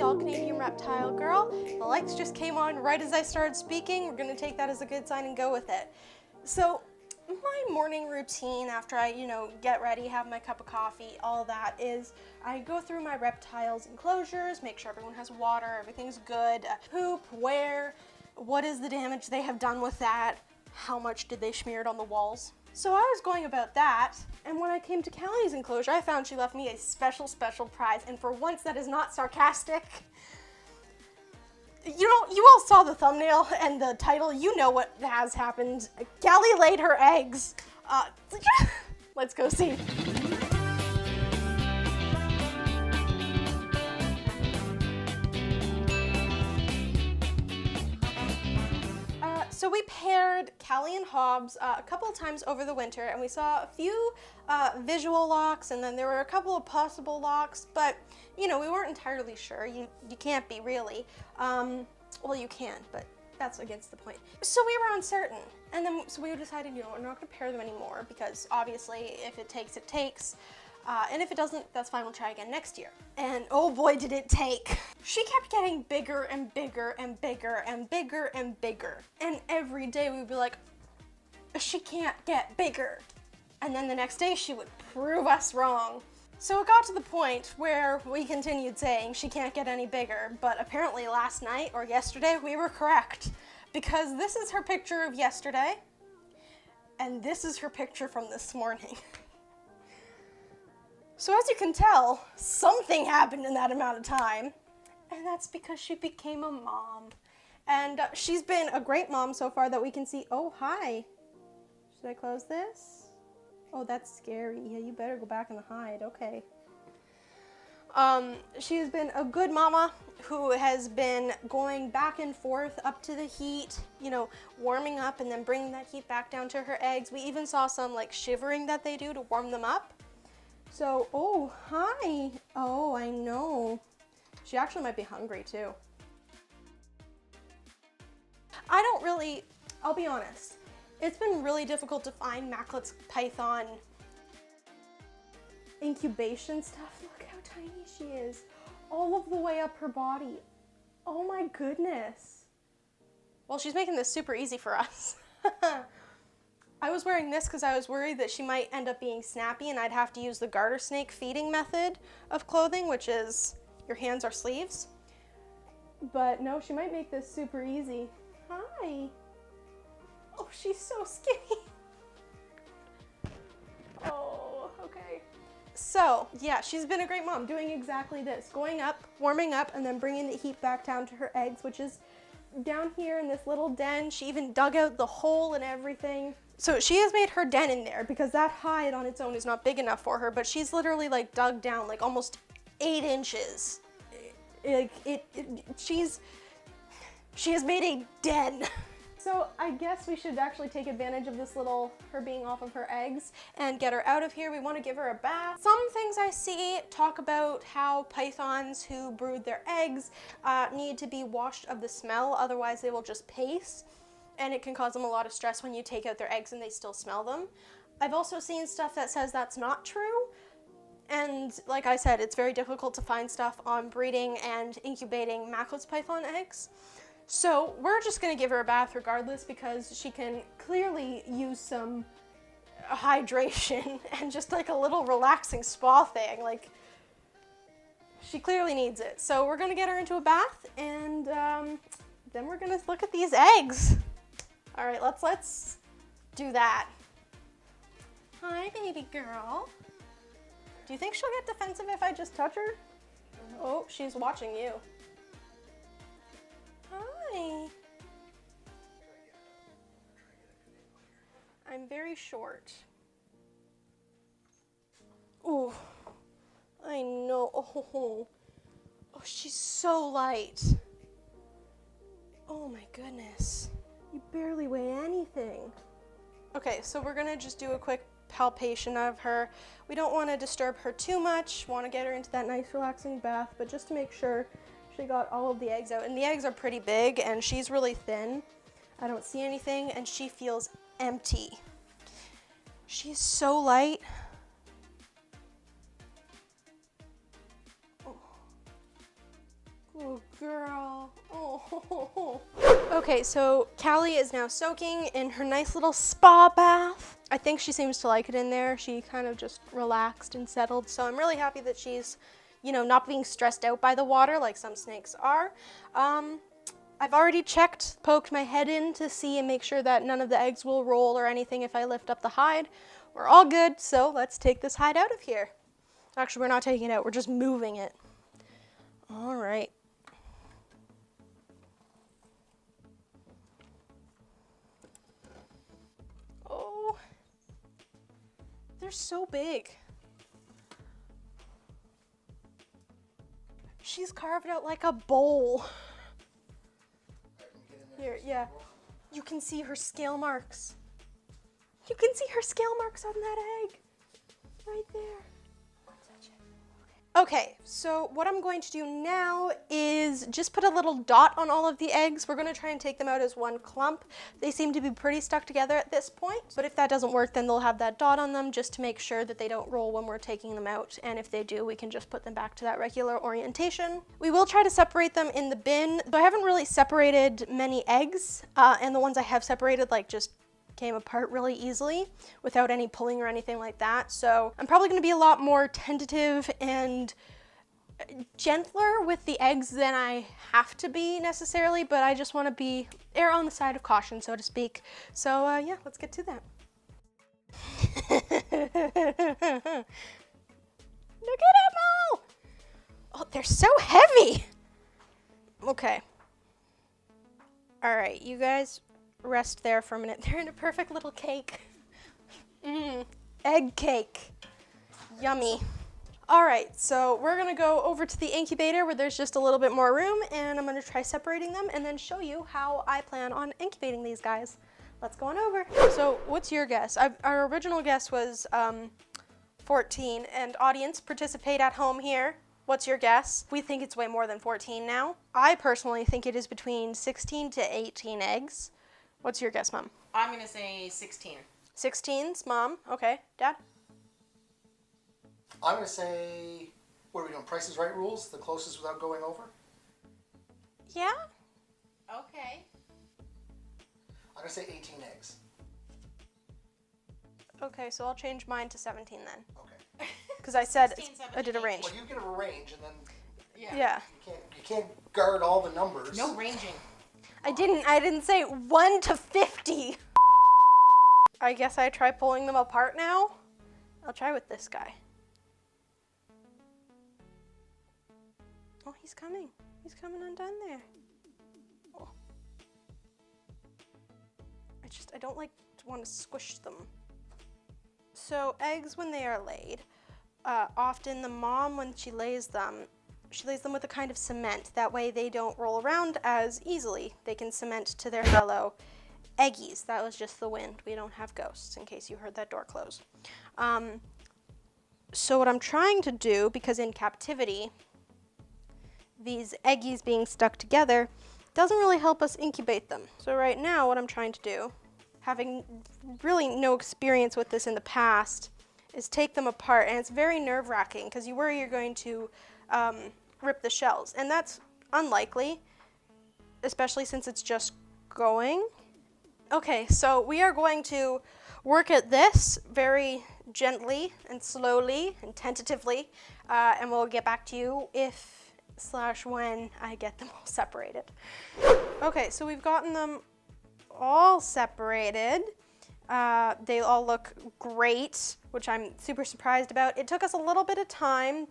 all-Canadian reptile girl. The lights just came on right as I started speaking. We're gonna take that as a good sign and go with it. So my morning routine after I, get ready, have my cup of coffee, all that is I go through my reptiles enclosures, make sure everyone has water, everything's good, poop, where, what is the damage they have done with that, how much did they smear it on the walls. So I was going about that, and when I came to Callie's enclosure, I found she left me a special, special prize, and for once that is not sarcastic. You all saw the thumbnail and the title, you know what has happened. Callie laid her eggs. Let's go see. So we paired Cali and Hobbes a couple of times over the winter, and we saw a few visual locks, and then there were a couple of possible locks, but we weren't entirely sure. You can't be really. Well, you can, but that's against the point. So we were uncertain, and then so we decided, we're not going to pair them anymore because obviously if it takes, it takes. And if it doesn't, that's fine, we'll try again next year. And oh boy, did it take. She kept getting bigger and bigger and bigger and bigger and bigger. And every day we'd be like, she can't get bigger. And then the next day she would prove us wrong. So it got to the point where we continued saying she can't get any bigger, but apparently last night or yesterday we were correct, because this is her picture of yesterday, and this is her picture from this morning. So as you can tell, something happened in that amount of time, and that's because she became a mom. And she's been a great mom so far that we can see. Oh, hi. Should I close this? Oh, that's scary. Yeah, you better go back and hide. Okay. She's been a good mama who has been going back and forth up to the heat, warming up and then bringing that heat back down to her eggs. We even saw some shivering that they do to warm them up. So, oh, hi. Oh, I know. She actually might be hungry too. I'll be honest. It's been really difficult to find Macklots python incubation stuff. Look how tiny she is. All of the way up her body. Oh my goodness. Well, she's making this super easy for us. I was wearing this because I was worried that she might end up being snappy and I'd have to use the garter snake feeding method of clothing, which is your hands are sleeves. But no, she might make this super easy. Hi. Oh, she's so skinny. Oh, okay. So, yeah, she's been a great mom doing exactly this. Going up, warming up, and then bringing the heat back down to her eggs, which is down here in this little den. She even dug out the hole and everything. So she has made her den in there because that hide on its own is not big enough for her, but she's literally dug down almost 8 inches. She has made a den. So I guess we should actually take advantage of this her being off of her eggs and get her out of here. We want to give her a bath. Some things I see talk about how pythons who brood their eggs need to be washed of the smell, otherwise they will just pace, and it can cause them a lot of stress when you take out their eggs and they still smell them. I've also seen stuff that says that's not true, and like I said, it's very difficult to find stuff on breeding and incubating Macklots python eggs. So we're just gonna give her a bath regardless because she can clearly use some hydration and just a little relaxing spa thing. She clearly needs it. So we're gonna get her into a bath and then we're gonna look at these eggs. All right, let's do that. Hi, baby girl. Do you think she'll get defensive if I just touch her? Oh, she's watching you. Hi. I'm very short. Oh, I know. Oh, she's so light. Oh my goodness. You barely weigh anything. Okay, so we're gonna just do a quick palpation of her. We don't want to disturb her too much. Want to get her into that nice relaxing bath, but just to make sure she got all of the eggs out. And the eggs are pretty big and she's really thin. I don't see anything and she feels empty. She's so light. Oh. Okay, so Cali is now soaking in her nice little spa bath. I think she seems to like it in there. She kind of just relaxed and settled. So I'm really happy that she's, you know, not being stressed out by the water like some snakes are. I've already checked, poked my head in to see and make sure that none of the eggs will roll or anything if I lift up the hide. We're all good, so let's take this hide out of here. Actually, we're not taking it out, we're just moving it. All right. Oh, they're so big. She's carved out like a bowl. Here, yeah. You can see her scale marks. You can see her scale marks on that egg. Right there. Okay, so what I'm going to do now is just put a little dot on all of the eggs. We're going to try and take them out as one clump. They seem to be pretty stuck together at this point, but if that doesn't work, then they'll have that dot on them just to make sure that they don't roll when we're taking them out. And if they do, we can just put them back to that regular orientation. We will try to separate them in the bin. So I haven't really separated many eggs, and the ones I have separated like just came apart really easily without any pulling or anything like that. So I'm probably going to be a lot more tentative and gentler with the eggs than I have to be necessarily, but I just want to err on the side of caution, so to speak. So yeah, let's get to that. Look at them all! Oh, they're so heavy! Okay. All right, you guys rest there for a minute. They're in a perfect little cake. Egg cake. Yummy. All right, so we're gonna go over to the incubator where there's just a little bit more room, and I'm gonna try separating them and then show you how I plan on incubating these guys. Let's go on over. So what's your guess? Our original guess was 14, and audience, participate at home here. What's your guess? We think it's way more than 14 now. I personally think it is between 16 to 18 eggs. What's your guess, Mom? I'm going to say 16. 16's Mom. Okay. Dad? I'm going to say, what are we doing, Price is Right rules? The closest without going over? Yeah? Okay. I'm going to say 18 eggs. Okay, so I'll change mine to 17 then. Okay. Because I said 16, I did a 17, range. Well, you get a range, and then Yeah. you can't guard all the numbers. No ranging. I didn't say 1 to 50. I guess I try pulling them apart now. I'll try with this guy. Oh, he's coming. He's coming undone there. Oh. I don't like to want to squish them. So eggs, when they are laid, often the mom, when she lays them with a kind of cement. That way they don't roll around as easily. They can cement to their fellow eggies. That was just the wind. We don't have ghosts, in case you heard that door close. So what I'm trying to do, because in captivity, these eggies being stuck together doesn't really help us incubate them. So right now what I'm trying to do, having really no experience with this in the past, is take them apart. And it's very nerve-wracking because you worry you're going to rip the shells, and that's unlikely, especially since it's just going. Okay, so we are going to work at this very gently and slowly and tentatively, and we'll get back to you if/when I get them all separated. Okay, so we've gotten them all separated. They all look great, which I'm super surprised about. It took us a little bit of time.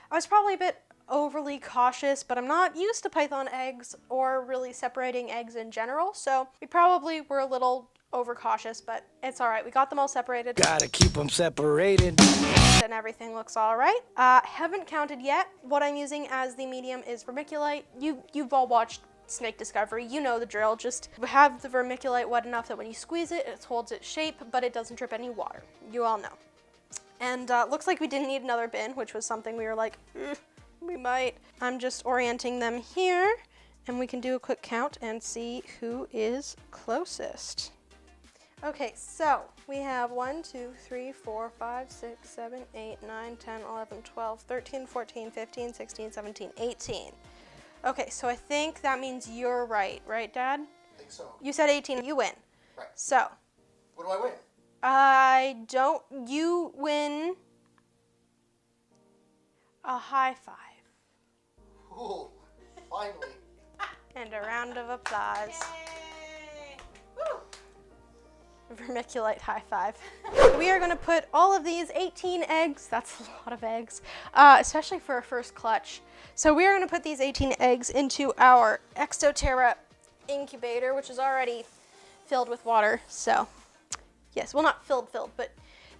I was probably a bit overly cautious, but I'm not used to python eggs or really separating eggs in general, so we probably were a little overcautious, but it's all right. We got them all separated. Gotta keep them separated. And everything looks all right. Haven't counted yet. What I'm using as the medium is vermiculite. You've all watched Snake Discovery. You know the drill. Just have the vermiculite wet enough that when you squeeze it, it holds its shape, but it doesn't drip any water. You all know. And looks like we didn't need another bin, which was something we were like, we might. I'm just orienting them here, and we can do a quick count and see who is closest. Okay, so we have 1, 2, 3, 4, 5, 6, 7, 8, 9, 10, 11, 12, 13, 14, 15, 16, 17, 18. Okay, so I think that means you're right, Dad? I think so. You said 18, you win. Right. So, What do I win? you win a high five. Ooh, finally. And a round of applause. Yay! Woo! Vermiculite high five. We are gonna put all of these 18 eggs, that's a lot of eggs, especially for a first clutch. So we are gonna put these 18 eggs into our Exoterra incubator, which is already filled with water. So yes, well, not filled, but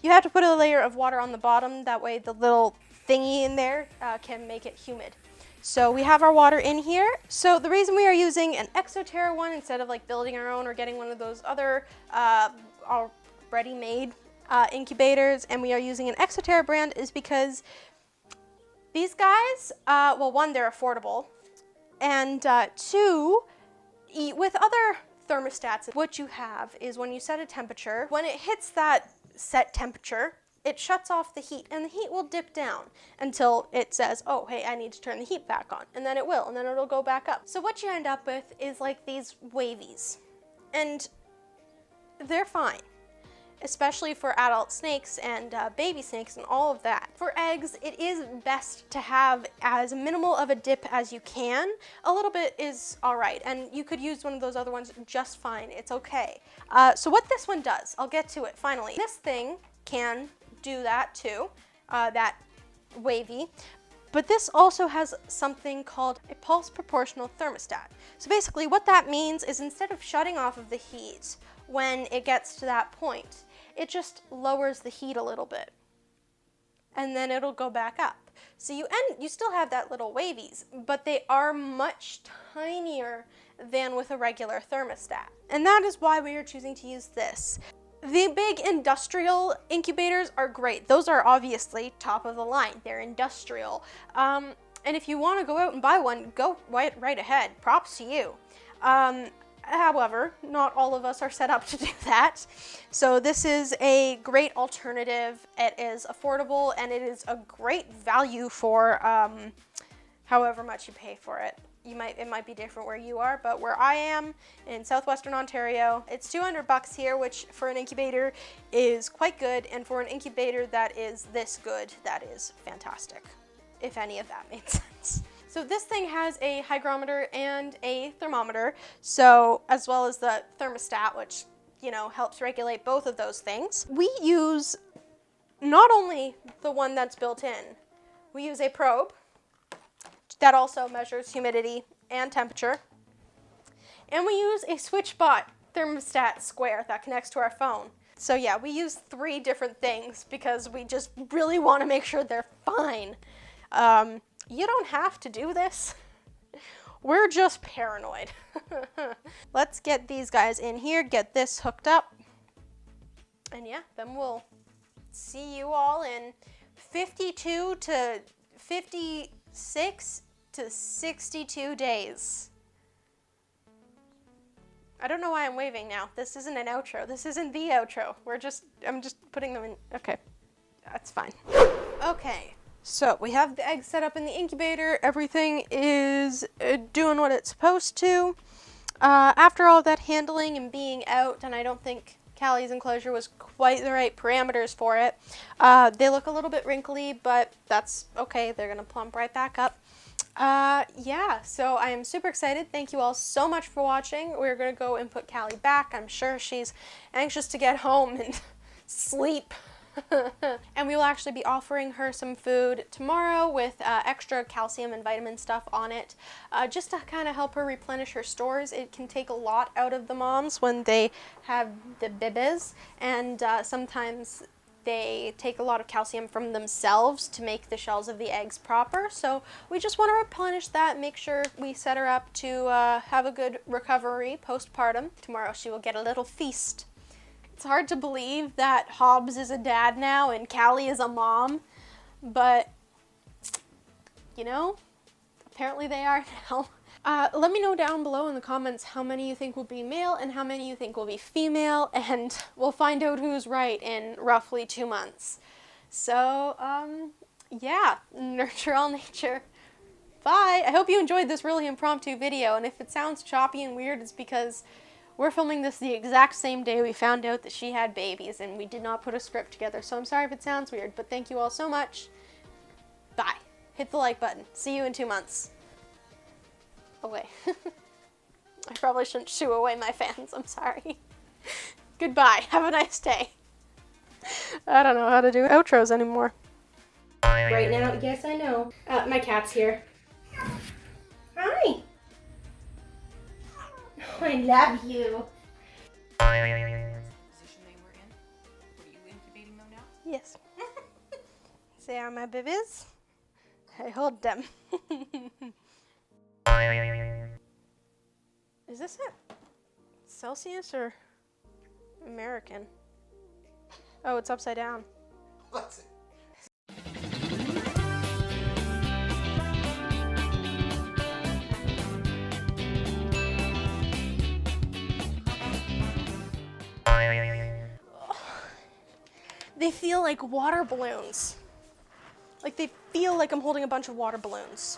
you have to put a layer of water on the bottom. That way the little thingy in there can make it humid. So we have our water in here. So the reason we are using an Exoterra one instead of like building our own or getting one of those other already made incubators, and we are using an Exoterra brand, is because these guys, well, one, they're affordable, and two, with other thermostats, what you have is when you set a temperature, when it hits that set temperature, it shuts off the heat, and the heat will dip down until it says, oh, hey, I need to turn the heat back on, and then it will, and then it'll go back up. So what you end up with is like these wavies, and they're fine, especially for adult snakes and baby snakes and all of that. For eggs, it is best to have as minimal of a dip as you can. A little bit is all right, and you could use one of those other ones just fine. It's okay. So what this one does, I'll get to it finally. This thing can do that too, that wavy, but this also has something called a pulse proportional thermostat. So basically what that means is instead of shutting off of the heat when it gets to that point, it just lowers the heat a little bit, and then it'll go back up. So you still have that little wavies, but they are much tinier than with a regular thermostat. And that is why we are choosing to use this. The big industrial incubators are great. Those are obviously top of the line. They're industrial. And if you want to go out and buy one, go right ahead. Props to you. However, not all of us are set up to do that. So this is a great alternative. It is affordable, and it is a great value for however much you pay for it. It might be different where you are, but where I am in southwestern Ontario, it's $200 here, which for an incubator is quite good, and for an incubator that is this good, that is fantastic, if any of that made sense. So this thing has a hygrometer and a thermometer, so as well as the thermostat, which, you know, helps regulate both of those things. We use not only the one that's built in, we use a probe that also measures humidity and temperature. And we use a SwitchBot thermostat square that connects to our phone. So yeah, we use 3 different things because we just really want to make sure they're fine. You don't have to do this. We're just paranoid. Let's get these guys in here, get this hooked up. And yeah, then we'll see you all in 52 to 56 to 62 days. I don't know why I'm waving now. This isn't an outro. This isn't the outro. I'm just putting them in. Okay, that's fine. Okay, so we have the eggs set up in the incubator. Everything is doing what it's supposed to. After all that handling and being out, and I don't think Cali's enclosure was quite the right parameters for it. They look a little bit wrinkly, but that's okay. They're gonna plump right back up. Yeah, so I am super excited. Thank you all so much for watching. We're gonna go and put Cali back. I'm sure she's anxious to get home and sleep. And we will actually be offering her some food tomorrow with extra calcium and vitamin stuff on it, just to kind of help her replenish her stores. It can take a lot out of the moms when they have the bibis, and sometimes they take a lot of calcium from themselves to make the shells of the eggs proper. So we just want to replenish that, make sure we set her up to have a good recovery postpartum. Tomorrow she will get a little feast. It's hard to believe that Hobbes is a dad now and Cali is a mom, but, you know, apparently they are now. Let me know down below in the comments how many you think will be male and how many you think will be female, and we'll find out who's right in roughly 2 months. So, yeah, nurture all nature. bye. I hope you enjoyed this really impromptu video, and if it sounds choppy and weird, it's because we're filming this the exact same day we found out that she had babies, and we did not put a script together, so I'm sorry if it sounds weird, but thank you all so much. Bye. Hit the like button. See you in 2 months. Away. I probably shouldn't shoo away my fans. I'm sorry. Goodbye. Have a nice day. I don't know how to do outros anymore. Right now, yes, I know. My cat's here. Hi. I love you. Position they were in. Were you incubating them now? Yes. They are my babies. I hold them. Is this it? Celsius or American? Oh, it's upside down. That's it. They feel like water balloons. Like they feel like I'm holding a bunch of water balloons.